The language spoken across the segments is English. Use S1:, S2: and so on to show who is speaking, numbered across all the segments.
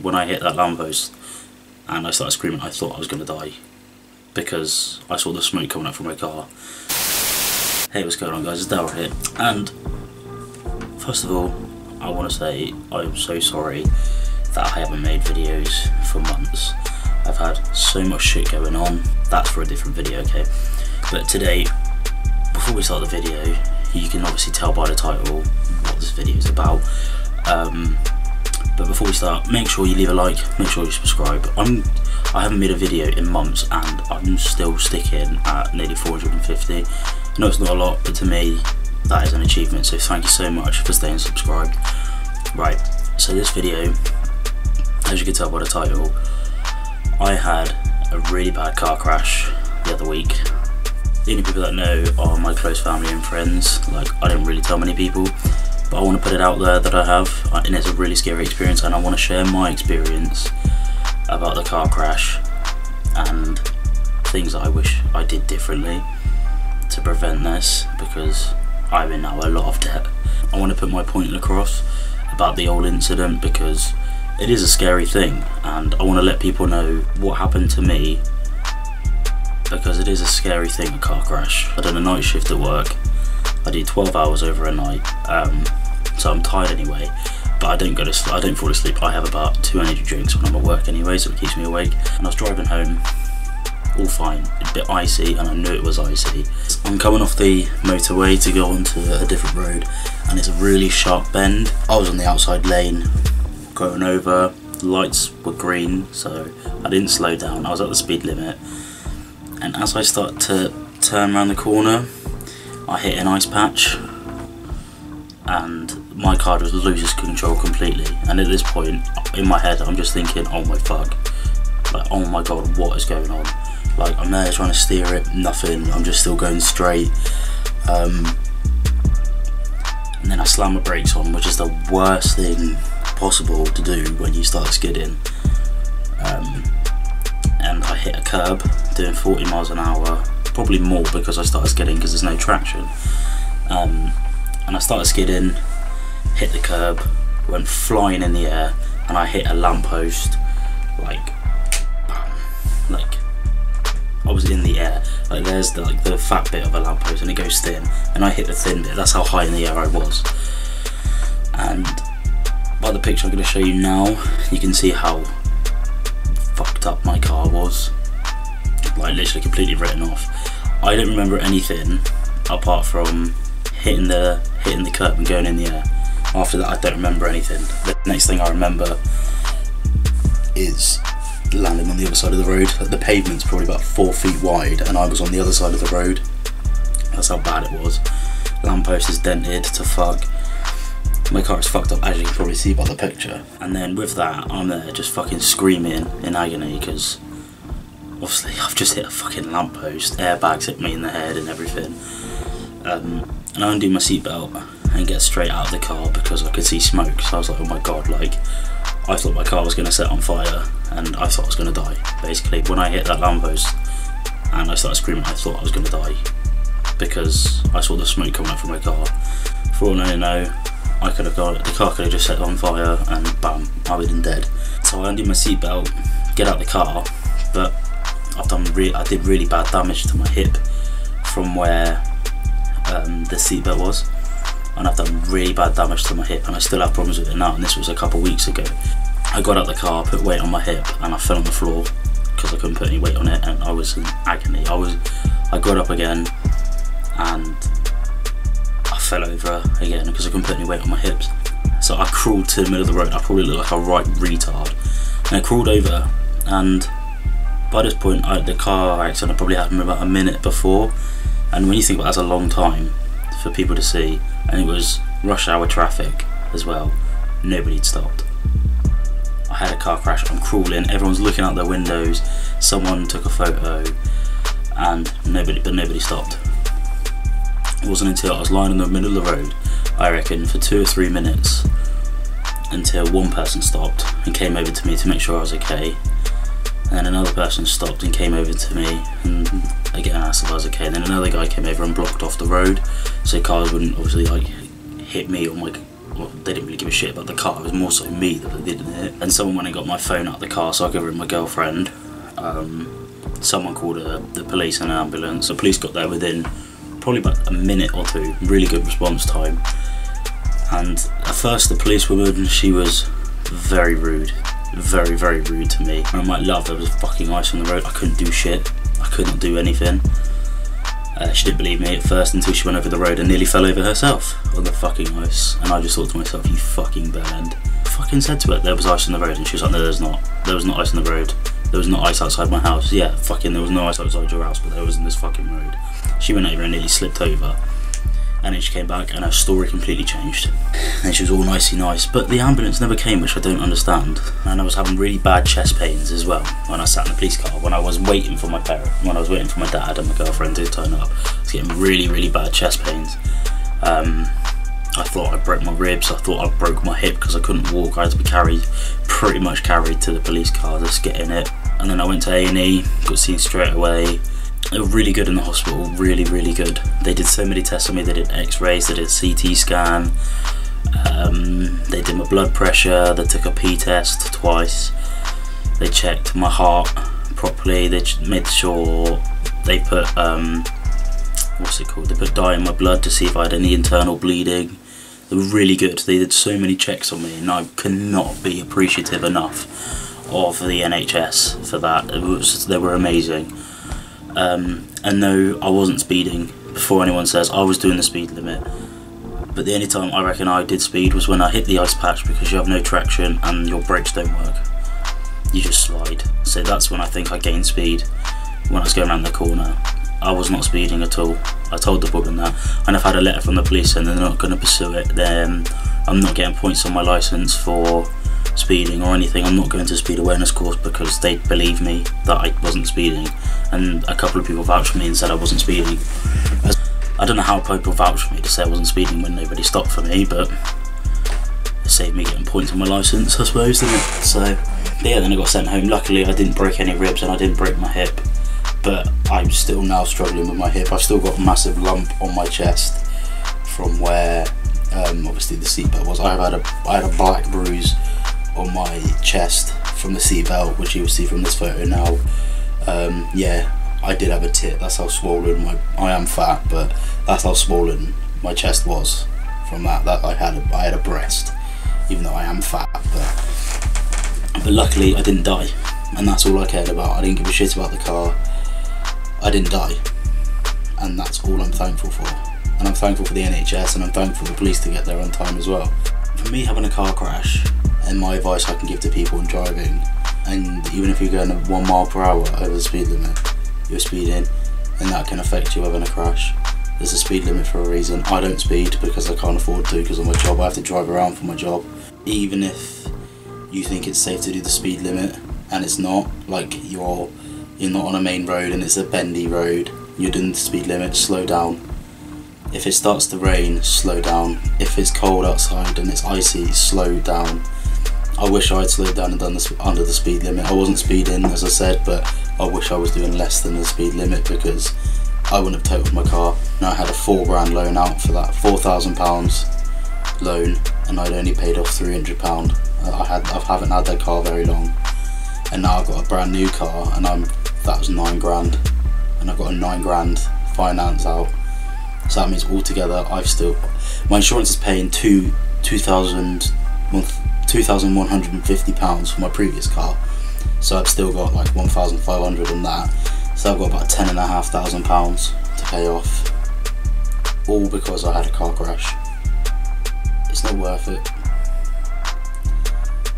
S1: When I hit that lamppost and I started screaming, I thought I was going to die because I saw the smoke coming up from my car. Hey, what's going on guys, it's Dale here, and first of all I want to say I'm so sorry that I haven't made videos for months. I've had so much shit going on. That's for a different video, okay? But today, before we start the video, you can obviously tell by the title what this video is about. But before we start, make sure you leave a like, make sure you subscribe. I haven't made a video in months and I'm still sticking at nearly 450. I know it's not a lot, but to me that is an achievement, so thank you so much for staying subscribed. Right, so this video, as you can tell by the title, I had a really bad car crash the other week. The only people that know are my close family and friends. Like, I don't really tell many people, but I want to put it out there that I have, and it's a really scary experience, and I want to share my experience about the car crash and things that I wish I did differently to prevent this, because I'm in now a lot of debt. I want to put my point across about the whole incident because it is a scary thing, and I want to let people know what happened to me, because it is a scary thing, a car crash. I done a night shift at work. I do 12 hours over a night, so I'm tired anyway, but I don't fall asleep. I have about 2 energy drinks when I'm at work anyway, so it keeps me awake. And I was driving home, all fine, a bit icy, and I knew it was icy. I'm coming off the motorway to go onto a different road, and it's a really sharp bend. I was on the outside lane, going over, the lights were green, so I didn't slow down, I was at the speed limit. And as I start to turn around the corner, I hit an ice patch, and my car just loses control completely. And at this point, in my head, I'm just thinking, oh my fuck, like, oh my god, what is going on? Like, I'm there trying to steer it, nothing, I'm just still going straight. And then I slam my brakes on, which is the worst thing possible to do when you start skidding. And I hit a curb doing 40 miles an hour, probably more because I started skidding because there's no traction. And I started skidding, hit the curb, went flying in the air, and I hit a lamppost, like I was in the air. Like, there's the fat bit of a lamppost and it goes thin, and I hit the thin bit. That's how high in the air I was. And by the picture I'm going to show you now, you can see how fucked up my car was. Like, literally completely written off. I don't remember anything apart from hitting the curb and going in the air. After that, I don't remember anything. The next thing I remember is landing on the other side of the road. The pavement's probably about 4 feet wide, and I was on the other side of the road. That's how bad it was. Lamppost is dented to fuck. My car is fucked up, as you can probably see by the picture. And then with that, I'm there just fucking screaming in agony because obviously I've just hit a fucking lamppost. Airbags hit me in the head and everything. And I undo my seatbelt and get straight out of the car because I could see smoke. So I was like, oh my god, like, I thought my car was going to set on fire and I thought I was going to die. Basically, when I hit that lamppost and I started screaming, I thought I was going to die because I saw the smoke coming up from my car. For all I know, the car could have just set on fire and bam, I would have been dead. So I undo my seatbelt, get out the car, but I did really bad damage to my hip from where the seatbelt was, and I've done really bad damage to my hip, and I still have problems with it now, and this was a couple of weeks ago. I got out the car, put weight on my hip, and I fell on the floor because I couldn't put any weight on it, and I was in agony. I got up again and I fell over again because I couldn't put any weight on my hips. So I crawled to the middle of the road. I probably looked like a right retard, and I crawled over, and by this point the car accident probably happened about a minute before, and when you think about it, that's a long time for people to see, and it was rush hour traffic as well. Nobody'd stopped. I had a car crash, I'm crawling, everyone's looking out their windows, someone took a photo, and nobody stopped. It wasn't until I was lying in the middle of the road, I reckon for 2 or 3 minutes, until one person stopped and came over to me to make sure I was okay, and then another person stopped and came over to me and again asked if I was okay, and then another guy came over and blocked off the road so cars wouldn't obviously like hit me or my well, they didn't really give a shit about the car, it was more so me that they didn't hit. And someone went and got my phone out of the car, so I gave it my girlfriend. Someone called the police and an ambulance. The police got there within probably about a minute or two, really good response time. And at first the policewoman, she was very rude, very rude to me. And I'm like, love, there was fucking ice on the road, I couldn't do shit, I could not do anything. She didn't believe me at first until she went over the road and nearly fell over herself on the fucking ice. And I just thought to myself, you fucking bellend. I fucking said to her, there was ice on the road, and she was like, no, there's not. There was not ice on the road. There was not ice outside my house. Yeah, fucking there was no ice outside your house, but there was in this fucking road. She went over and nearly slipped over. And then she came back and her story completely changed. And she was all nicey nice, but the ambulance never came, which I don't understand. And I was having really bad chest pains as well when I sat in the police car, when I was waiting for my parent, when I was waiting for my dad and my girlfriend to turn up. I was getting really bad chest pains. I thought I broke my ribs, I thought I broke my hip because I couldn't walk. I had to be pretty much carried to the police car just getting it. And then I went to A&E, got seen straight away. They were really good in the hospital, really good. They did so many tests on me. They did x-rays, they did a CT scan, they did my blood pressure, they took a P test twice, they checked my heart properly, they made sure they put, what's it called, they put dye in my blood to see if I had any internal bleeding. They were really good. They did so many checks on me, and I cannot be appreciative enough of the NHS for that. They were amazing. And no, I wasn't speeding. Before anyone says, I was doing the speed limit. But the only time I reckon I did speed was when I hit the ice patch, because you have no traction and your brakes don't work. You just slide. So that's when I think I gained speed, when I was going around the corner. I was not speeding at all. I told the woman that, and I've had a letter from the police saying they're not going to pursue it. Then I'm not getting points on my licence for speeding or anything. I'm not going to a speed awareness course because they believe me that I wasn't speeding, and a couple of people vouched for me and said I wasn't speeding. I don't know how people vouched for me to say I wasn't speeding when nobody stopped for me, but it saved me getting points on my licence, I suppose, didn't it? So yeah, then I got sent home. Luckily I didn't break any ribs and I didn't break my hip, but I'm still now struggling with my hip. I've still got a massive lump on my chest from where obviously the seatbelt was. I had a black bruise on my chest from the seatbelt, which you will see from this photo now. Yeah, I did have a tit. That's how swollen I am fat, but that's how swollen my chest was from that. I had a breast, even though I am fat. But luckily I didn't die, and that's all I cared about. I didn't give a shit about the car. I didn't die, and that's all I'm thankful for. And I'm thankful for the NHS, and I'm thankful for the police to get there on time as well. For me, having a car crash, and my advice I can give to people in driving, and even if you're going at 1 mile per hour over the speed limit, you're speeding, and that can affect you having a crash. There's a speed limit for a reason. I don't speed because I can't afford to, because of my job. I have to drive around for my job. Even if you think it's safe to do the speed limit and it's not, like you're not on a main road and it's a bendy road, you're doing the speed limit, slow down. If it starts to rain, slow down. If it's cold outside and it's icy, slow down. I wish I had slowed down and done this under the speed limit. I wasn't speeding, as I said, but I wish I was doing less than the speed limit, because I wouldn't have totaled my car. And I had a £4 loan out for that, £4,000 loan, and I'd only paid off £300. I haven't had that car very long, and now I've got a brand new car, and that was £9 and I've got a £9 finance out. So that means altogether my insurance is paying £2,150 for my previous car, so I've still got like 1,500 on that. So I've got about £10,500 to pay off, all because I had a car crash. It's not worth it.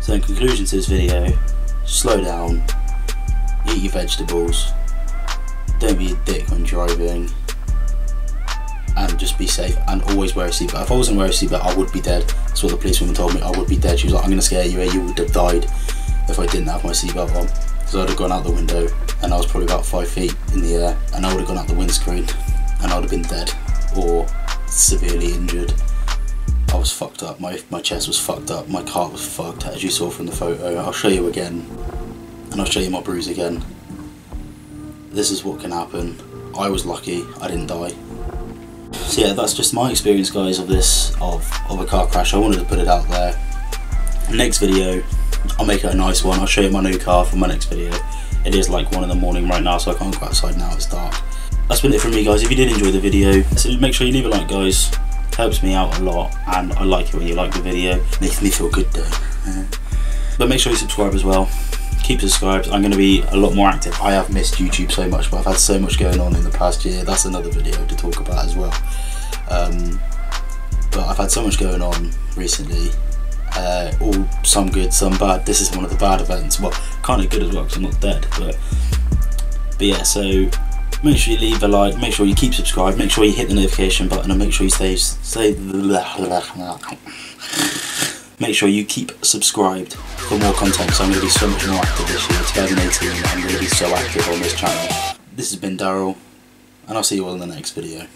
S1: So in conclusion to this video, slow down, eat your vegetables, don't be a dick when driving, and just be safe, and always wear a seatbelt. If I wasn't wearing a seatbelt, I would be dead. That's what the policewoman told me. I would be dead. She was like, I'm going to scare you, you would have died if I didn't have my seatbelt on. Because I'd have gone out the window, and I was probably about 5 feet in the air, and I would have gone out the windscreen, and I would have been dead, or severely injured. I was fucked up, my chest was fucked up, my car was fucked, as you saw from the photo. I'll show you again, and I'll show you my bruise again. This is what can happen. I was lucky, I didn't die. So yeah, that's just my experience, guys, of this of a car crash. I wanted to put it out there. Next video, I'll make it a nice one. I'll show you my new car for my next video. It is like 1 in the morning right now, so I can't go outside now, it's dark. That's been it from me, guys. If you did enjoy the video, so make sure you leave a like, guys. Helps me out a lot, and I like it when you like the video. Makes me feel good though. But make sure you subscribe as well. Keep subscribed. I'm going to be a lot more active. I have missed YouTube so much, but I've had so much going on in the past year. That's another video to talk about as well. But I've had so much going on recently. All some good, some bad. This is one of the bad events. Well, kind of good as well because I'm not dead. But yeah, so make sure you leave a like. Make sure you keep subscribed. Make sure you hit the notification button, and make sure you make sure you keep subscribed for more content. So I'm going to be so much more active this year. 2018, I'm going to be so active on this channel. This has been Daryl, and I'll see you all in the next video.